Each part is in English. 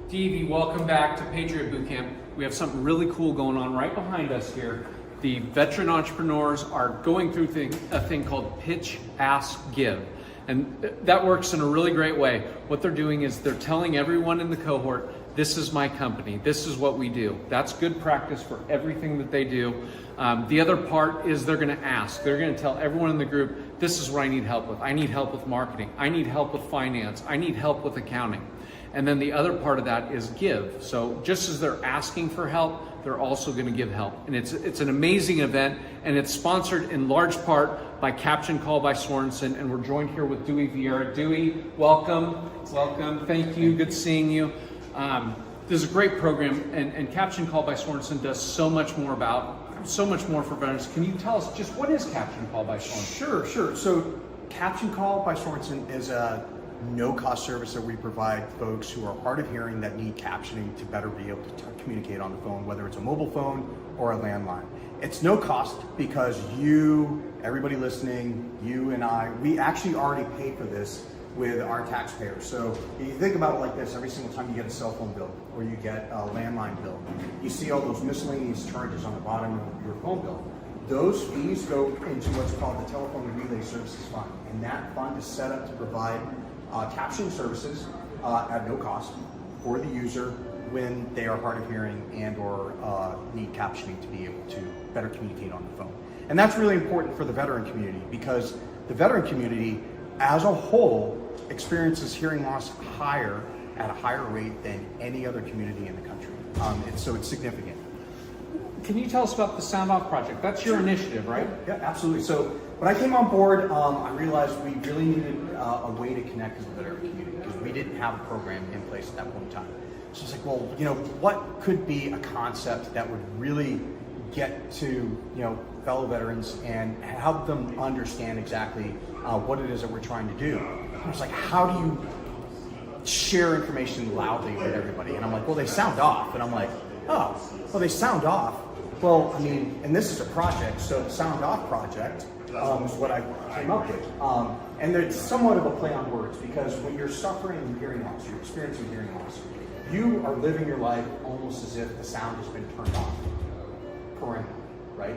DAV, welcome back to Patriot Bootcamp. We have something really cool going on right behind us here. The veteran entrepreneurs are going through a thing called Pitch, Ask, Give. And that works in a really great way. What they're doing is they're telling everyone in the cohort, this is my company, this is what we do. That's good practice for everything that they do. The other part is they're gonna ask. They're gonna tell everyone in the group, this is what I need help with. I need help with marketing. I need help with finance. I need help with accounting. And then the other part of that is give. So just as they're asking for help, they're also going to give help. And it's an amazing event, and it's sponsored in large part by CaptionCall by Sorenson, and we're joined here with Dewey Vieira. Dewey, welcome. Welcome. Thank you. Good seeing you. This is a great program, and CaptionCall by Sorenson does so much more for veterans. Can you tell us just what is CaptionCall by Sorenson? Sure. So CaptionCall by Sorenson is a no-cost service that we provide folks who are hard of hearing that need captioning to better be able to communicate on the phone, whether it's a mobile phone or a landline. It's no cost because everybody listening, you and I, we actually already pay for this with our taxpayers. So if you think about it like this, every single time you get a cell phone bill or you get a landline bill, you see all those miscellaneous charges on the bottom of your phone bill. Those fees go into what's called the Telephone Relay Services Fund, and that fund is set up to provide captioning services at no cost for the user when they are hard of hearing and or need captioning to be able to better communicate on the phone. And that's really important for the veteran community because the veteran community as a whole experiences hearing loss at a higher rate than any other community in the country. So it's significant. Can you tell us about the Sound Off Project? That's your initiative, right? Yeah, absolutely. So when I came on board, I realized we really needed a way to connect with the veteran community because we didn't have a program in place at that point in time. So it's like, well, what could be a concept that would really get to, fellow veterans and help them understand exactly what it is that we're trying to do. I was like, how do you share information loudly with everybody? And I'm like, well, they sound off. And I'm like, oh, well, they sound off. Well, I mean, and this is a project, so the Sound Off Project is what I came up with. And it's somewhat of a play on words because when you're suffering hearing loss, you're experiencing hearing loss, you are living your life almost as if the sound has been turned off, permanently, right?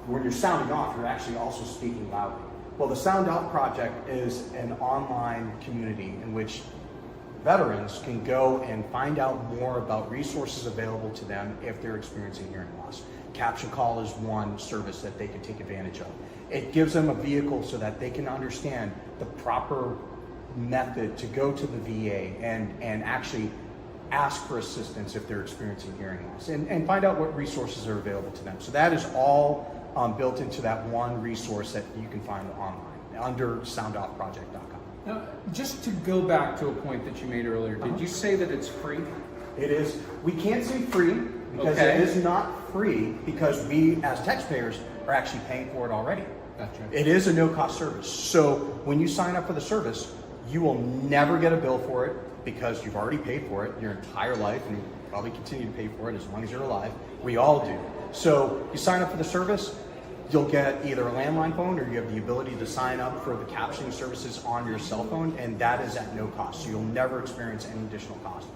When you're sounding off, you're actually also speaking loudly. Well, the Sound Off Project is an online community in which veterans can go and find out more about resources available to them if they're experiencing hearing loss. CaptionCall is one service that they can take advantage of. It gives them a vehicle so that they can understand the proper method to go to the VA and actually ask for assistance if they're experiencing hearing loss and find out what resources are available to them. So that is all built into that one resource that you can find online under soundoffproject.com. Now, just to go back to a point that you made earlier, did you say that it's free? It is. We can't say free because it is not free because we as taxpayers are actually paying for it already. Gotcha. It is a no-cost service. So when you sign up for the service, you will never get a bill for it because you've already paid for it your entire life and you probably continue to pay for it as long as you're alive. We all do. So you sign up for the service, you'll get either a landline phone or you have the ability to sign up for the captioning services on your cell phone, and that is at no cost. So you'll never experience any additional cost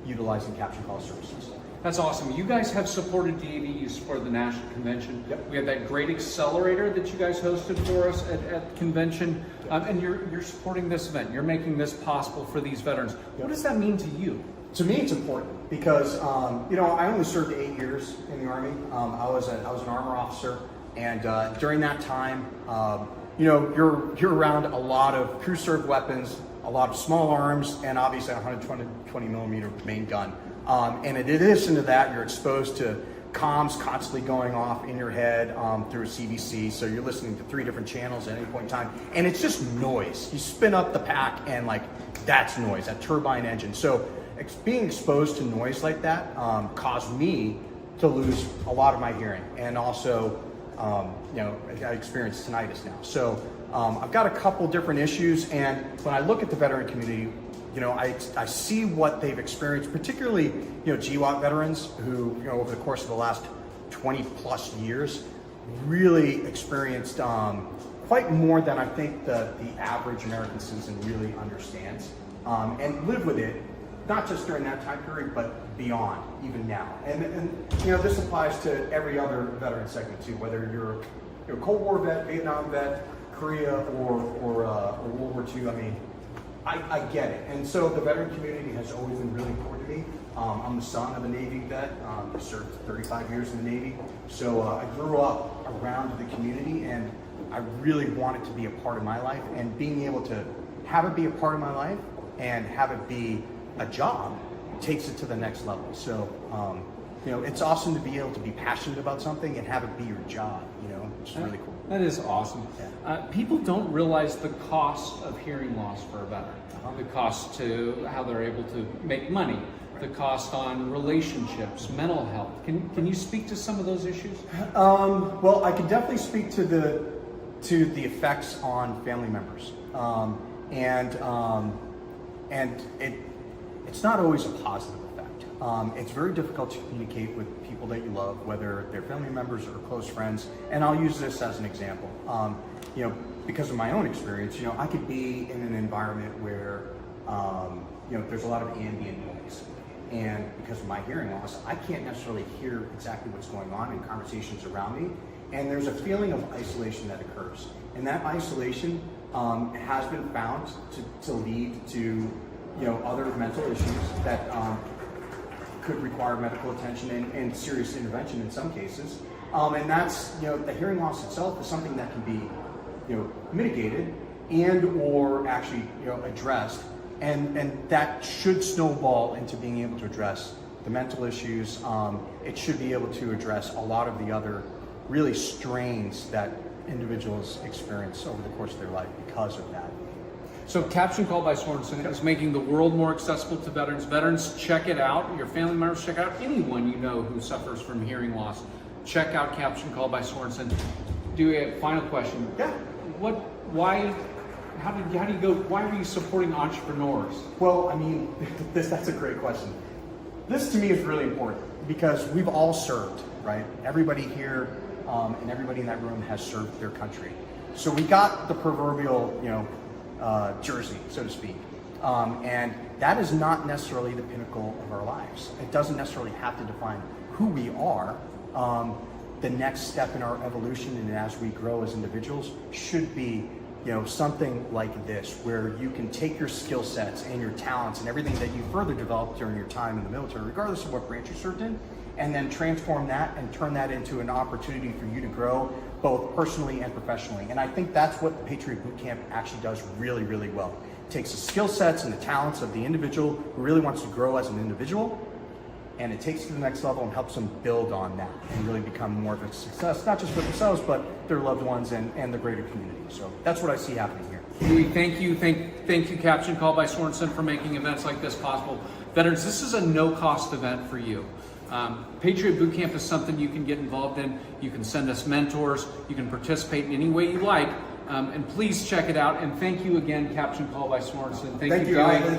utilizing CaptionCall services. That's awesome. You guys have supported DAV, you supported the National Convention. Yep. We have that great accelerator that you guys hosted for us at convention, and you're supporting this event. You're making this possible for these veterans. What does that mean to you? To me, it's important because I only served 8 years in the Army. I was an armor officer, and during that time, you're around a lot of crew-served weapons, a lot of small arms, and obviously a 120 millimeter main gun. And in addition to that, you're exposed to comms constantly going off in your head through a CVC. So you're listening to 3 different channels at any point in time. And it's just noise. You spin up the pack and that's noise, that turbine engine. So being exposed to noise like that caused me to lose a lot of my hearing. And also, I experience tinnitus now. So I've got a couple different issues. And when I look at the veteran community, I see what they've experienced, particularly, GWAT veterans who, over the course of the last 20 plus years, really experienced quite more than I think the average American citizen really understands and live with it not just during that time period, but beyond, even now. And this applies to every other veteran segment too, whether you're a Cold War vet, Vietnam vet, Korea, or World War II. I mean, I get it. And so the veteran community has always been really important to me. I'm the son of a Navy vet. I served 35 years in the Navy. So I grew up around the community, and I really want it to be a part of my life. And being able to have it be a part of my life and have it be a job takes it to the next level. So, it's awesome to be able to be passionate about something and have it be your job, it's really cool. That is awesome. Yeah. People don't realize the cost of hearing loss for a veteran, the cost to how they're able to make money, the cost on relationships, mental health. Can you speak to some of those issues? Well, I can definitely speak to the effects on family members, and it's not always a positive effect. It's very difficult to communicate with people that you love, whether they're family members or close friends. And I'll use this as an example. Because of my own experience, I could be in an environment where there's a lot of ambient noise. And because of my hearing loss, I can't necessarily hear exactly what's going on in conversations around me. And there's a feeling of isolation that occurs. And that isolation has been found to lead to other mental issues that could require medical attention and serious intervention in some cases. And that's, the hearing loss itself is something that can be, mitigated and or actually, addressed. And that should snowball into being able to address the mental issues. It should be able to address a lot of the other really strains that individuals experience over the course of their life because of that. So CaptionCall by Sorenson is making the world more accessible to veterans. Veterans, check it out. Your family members, check out anyone you know who suffers from hearing loss. Check out CaptionCall by Sorenson. Do a final question. Yeah. How do you go? Why are you supporting entrepreneurs? Well, I mean, that's a great question. This to me is really important because we've all served, right? Everybody here and everybody in that room has served their country. So we got the proverbial, jersey, so to speak. And that is not necessarily the pinnacle of our lives. It doesn't necessarily have to define who we are. The next step in our evolution and as we grow as individuals should be, something like this, where you can take your skill sets and your talents and everything that you further developed during your time in the military, regardless of what branch you served in, and then transform that and turn that into an opportunity for you to grow both personally and professionally. And I think that's what the Patriot Bootcamp actually does really, really well. It takes the skill sets and the talents of the individual who really wants to grow as an individual, and it takes it to the next level and helps them build on that and really become more of a success, not just for themselves, but their loved ones and the greater community. So that's what I see happening here. We thank you, CaptionCall by Sorenson, for making events like this possible. Veterans, this is a no-cost event for you. Patriot Bootcamp is something you can get involved in. You can send us mentors. You can participate in any way you like. And please check it out. And thank you again, CaptionCall by Sorenson. Thank you, Guy.